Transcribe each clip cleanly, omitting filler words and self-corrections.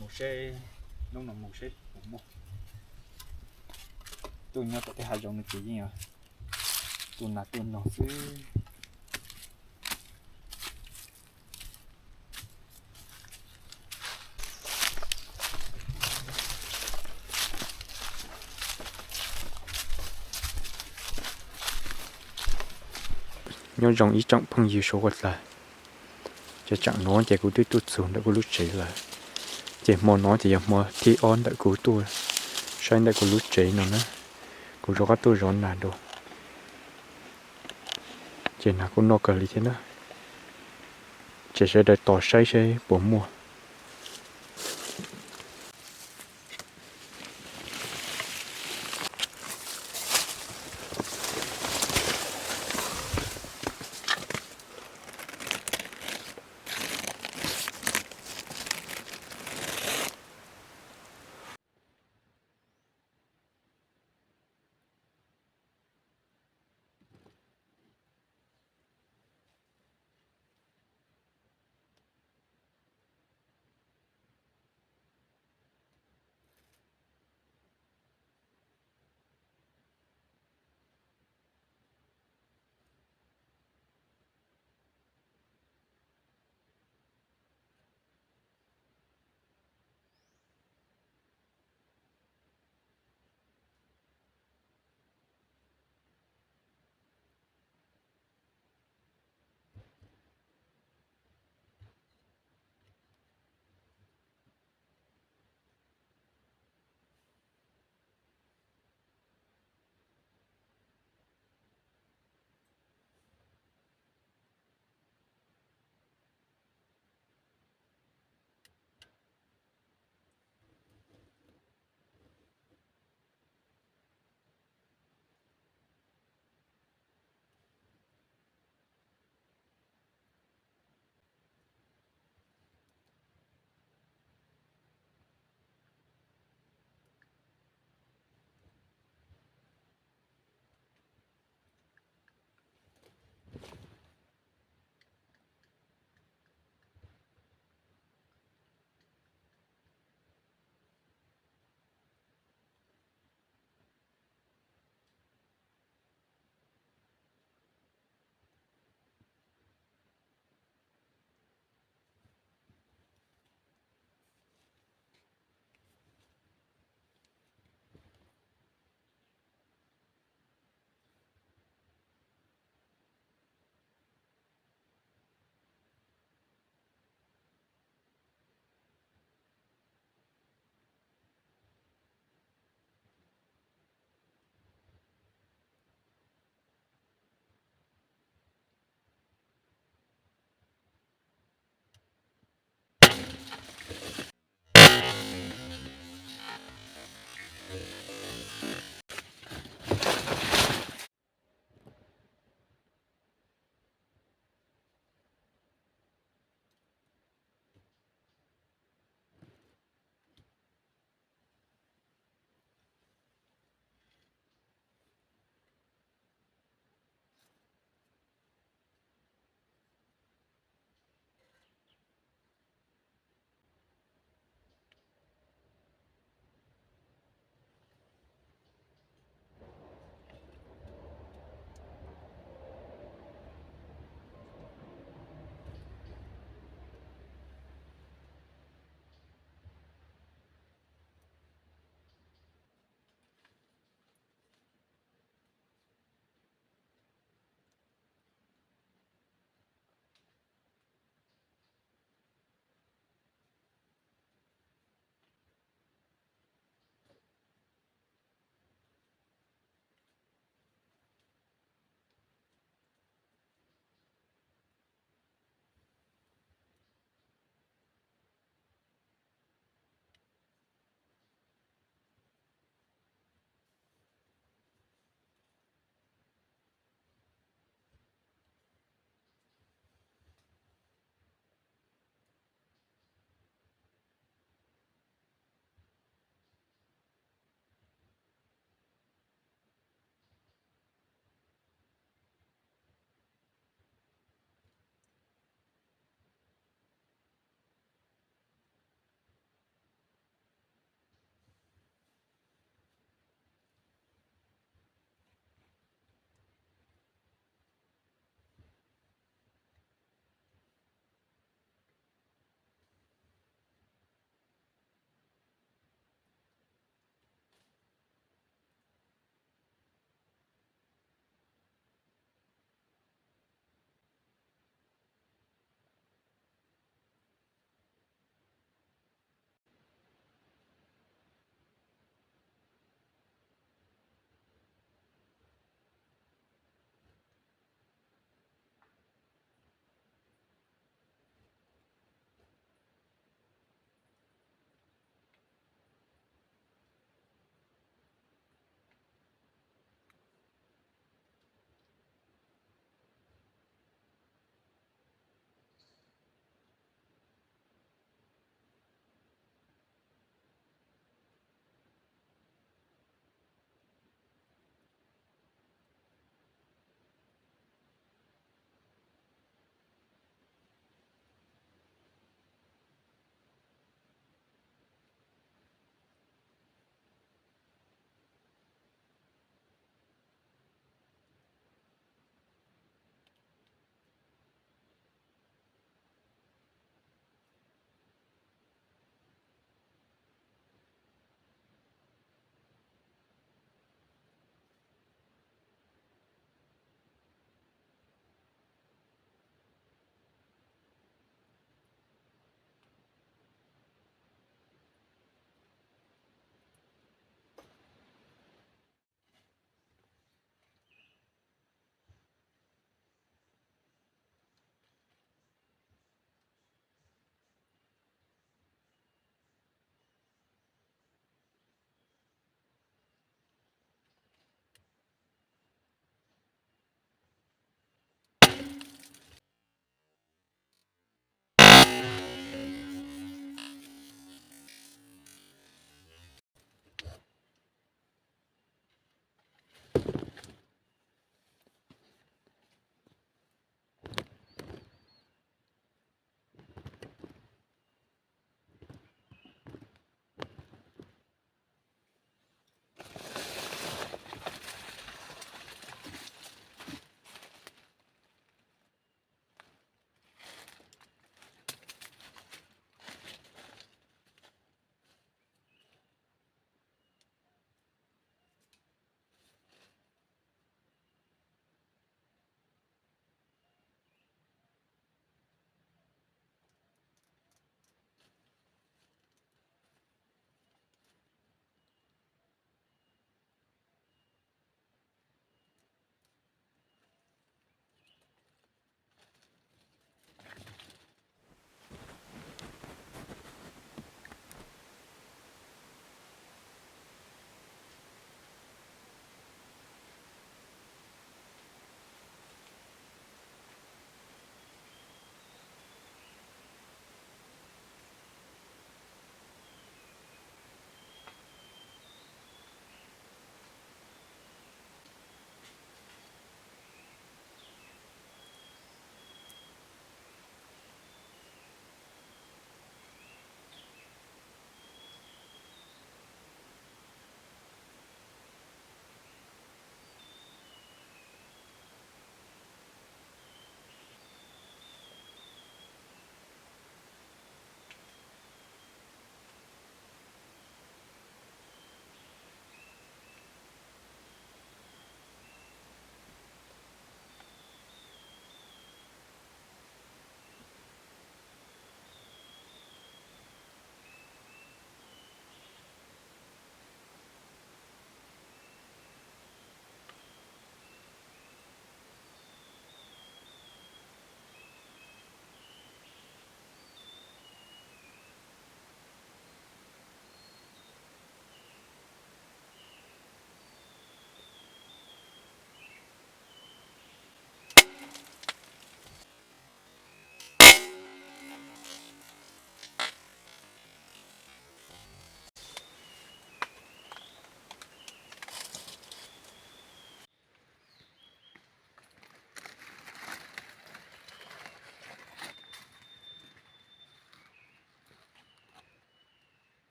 một xe nông nông một xe một tôi nhớ tới hai dòng này chỉ gì nhỉ tôi là tôi nó chứ nhớ dòng ý trọng phong nhiều số vật làจะจังน้อยจะกูด้วยตุดสูงแต่กูรู้ใจเลยจะมอน้อยจะยังมอที่อ้อนแต่กูตัวใช้แต่กูรู้ใจนั่นนะกูรอก็ตัวร้อนนานดูจะหนักกูนอกกันเลยทีนะจะใช้ได้ต่อใช้ปวดมัว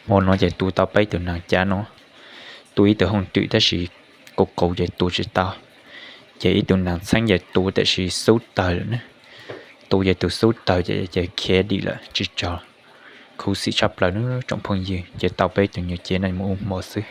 mò nó chạy tụ tao bay từ nàng cha nó tụi từ hồng tụi ta chỉ cục cầu chạy tụ chỉ tao chạy từ nàng sáng chạy tụ ta chỉ số tờ nữa tụ chạy từ số tờ chạy kia đi là chỉ cho khu sĩ chấp là nó trong phong gì chạy tao bay từ nhiều chế này mua mò xứ